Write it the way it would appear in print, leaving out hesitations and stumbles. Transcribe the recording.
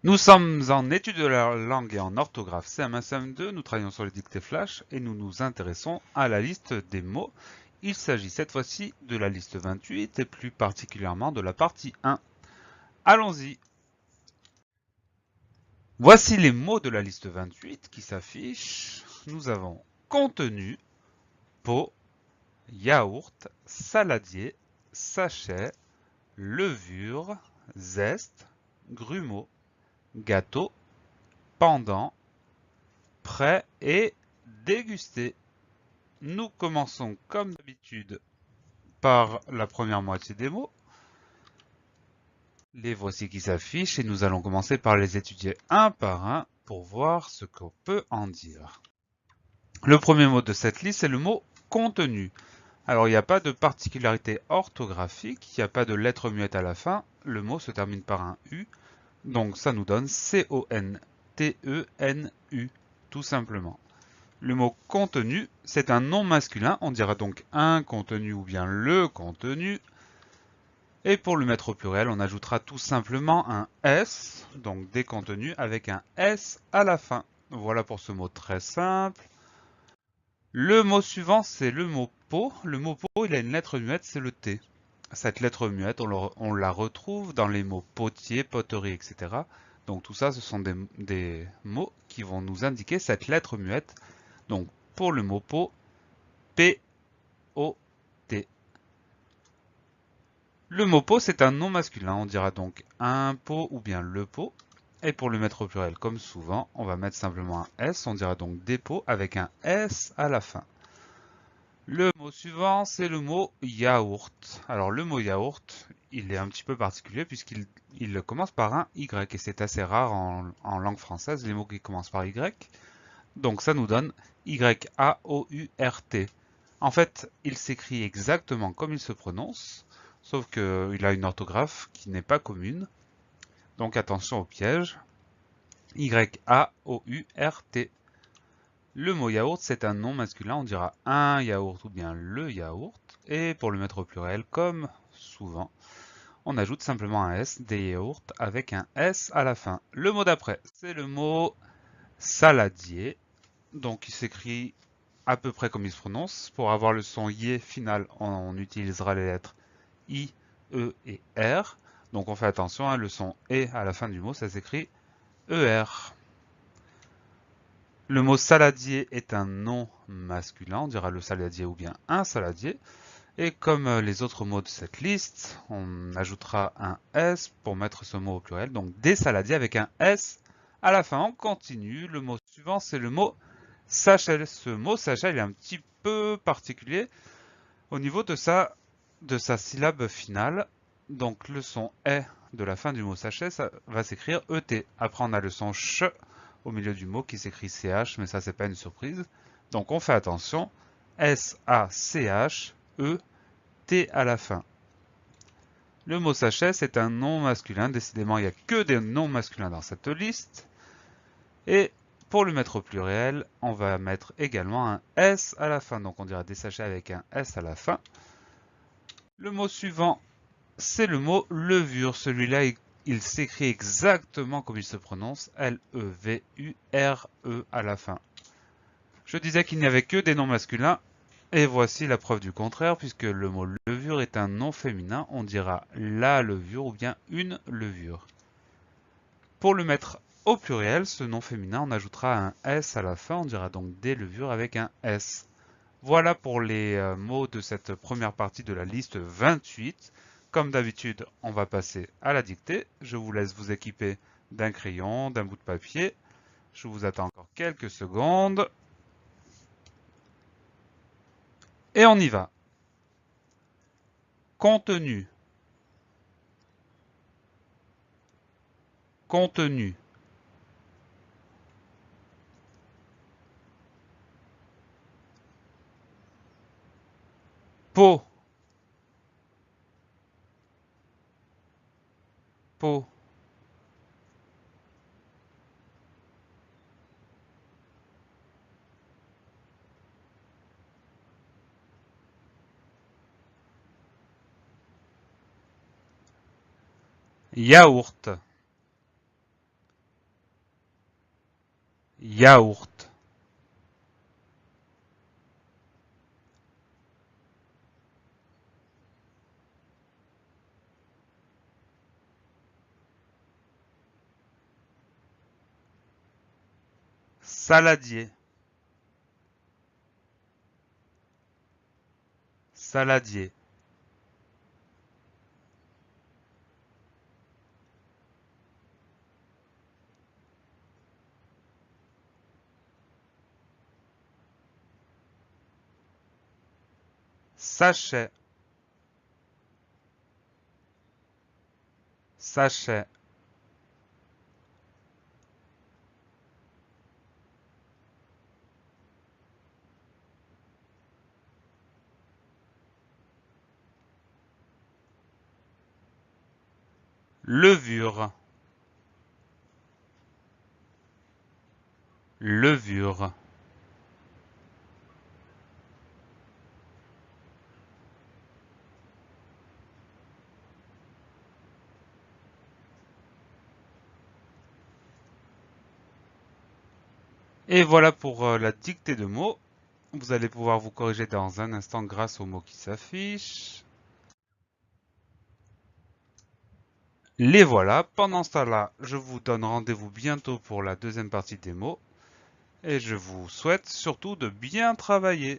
Nous sommes en étude de la langue et en orthographe CM1, CM2. Nous travaillons sur les dictées flash et nous nous intéressons à la liste des mots. Il s'agit cette fois-ci de la liste 28 et plus particulièrement de la partie 1. Allons-y. Voici les mots de la liste 28 qui s'affichent. Nous avons contenu, pot, yaourt, saladier, sachet, levure, zeste, grumeaux, gâteau, pendant, prêt et dégusté. Nous commençons comme d'habitude par la première moitié des mots. Les voici qui s'affichent et nous allons commencer par les étudier un par un pour voir ce qu'on peut en dire. Le premier mot de cette liste est le mot contenu. Alors il n'y a pas de particularité orthographique, il n'y a pas de lettre muette à la fin, le mot se termine par un U, donc ça nous donne C-O-N-T-E-N-U, tout simplement. Le mot contenu, c'est un nom masculin, on dira donc un contenu ou bien le contenu. Et pour le mettre au pluriel, on ajoutera tout simplement un S, donc des contenus avec un S à la fin. Voilà pour ce mot très simple. Le mot suivant, c'est le mot pot. Le mot pot, il a une lettre muette, c'est le T. Cette lettre muette, on la retrouve dans les mots potier, poterie, etc. Donc tout ça, ce sont des mots qui vont nous indiquer cette lettre muette. Donc pour le mot pot, P-O-T. Le mot pot, c'est un nom masculin. On dira donc un pot ou bien le pot. Et pour le mettre au pluriel, comme souvent, on va mettre simplement un S. On dira donc des pots avec un S à la fin. Le mot suivant, c'est le mot yaourt. Alors le mot yaourt, il est un petit peu particulier puisqu'il commence par un Y et c'est assez rare en langue française, les mots qui commencent par Y. Donc ça nous donne Y-A-O-U-R-T. En fait, il s'écrit exactement comme il se prononce, sauf qu'il a une orthographe qui n'est pas commune. Donc attention au piège. Y-A-O-U-R-T. Le mot yaourt, c'est un nom masculin, on dira un yaourt ou bien le yaourt. Et pour le mettre au pluriel, comme souvent, on ajoute simplement un S, des yaourts, avec un S à la fin. Le mot d'après, c'est le mot saladier. Donc il s'écrit à peu près comme il se prononce. Pour avoir le son Y final, on utilisera les lettres I, E et R. Donc on fait attention, hein, le son E à la fin du mot, ça s'écrit ER. Le mot saladier est un nom masculin, on dira le saladier ou bien un saladier. Et comme les autres mots de cette liste, on ajoutera un S pour mettre ce mot au pluriel, donc des saladiers avec un S à la fin. On continue, le mot suivant c'est le mot sachet. Ce mot sachet il est un petit peu particulier au niveau de sa syllabe finale. Donc le son E de la fin du mot sachet, ça va s'écrire ET. Après on a le son CH au milieu du mot qui s'écrit CH, mais ça c'est pas une surprise. Donc on fait attention, S-A-C-H-E-T à la fin. Le mot sachet c'est un nom masculin, décidément il n'y a que des noms masculins dans cette liste. Et pour le mettre au pluriel, on va mettre également un S à la fin. Donc on dira des sachets avec un S à la fin. Le mot suivant, c'est le mot levure. Celui-là, il s'écrit exactement comme il se prononce, L-E-V-U-R-E à la fin. Je disais qu'il n'y avait que des noms masculins, et voici la preuve du contraire, puisque le mot levure est un nom féminin, on dira la levure ou bien une levure. Pour le mettre au pluriel, ce nom féminin, on ajoutera un S à la fin, on dira donc des levures avec un S. Voilà pour les mots de cette première partie de la liste 28. Comme d'habitude, on va passer à la dictée. Je vous laisse vous équiper d'un crayon, d'un bout de papier. Je vous attends encore quelques secondes. Et on y va. Contenu. Contenu. Pot. Pot. Yaourt. yaourt, saladier, saladier, sachet, sachet, levure, levure, et voilà pour la dictée de mots. Vous allez pouvoir vous corriger dans un instant grâce aux mots qui s'affichent. Les voilà. Pendant ce temps-là, je vous donne rendez-vous bientôt pour la deuxième partie des mots. Et je vous souhaite surtout de bien travailler.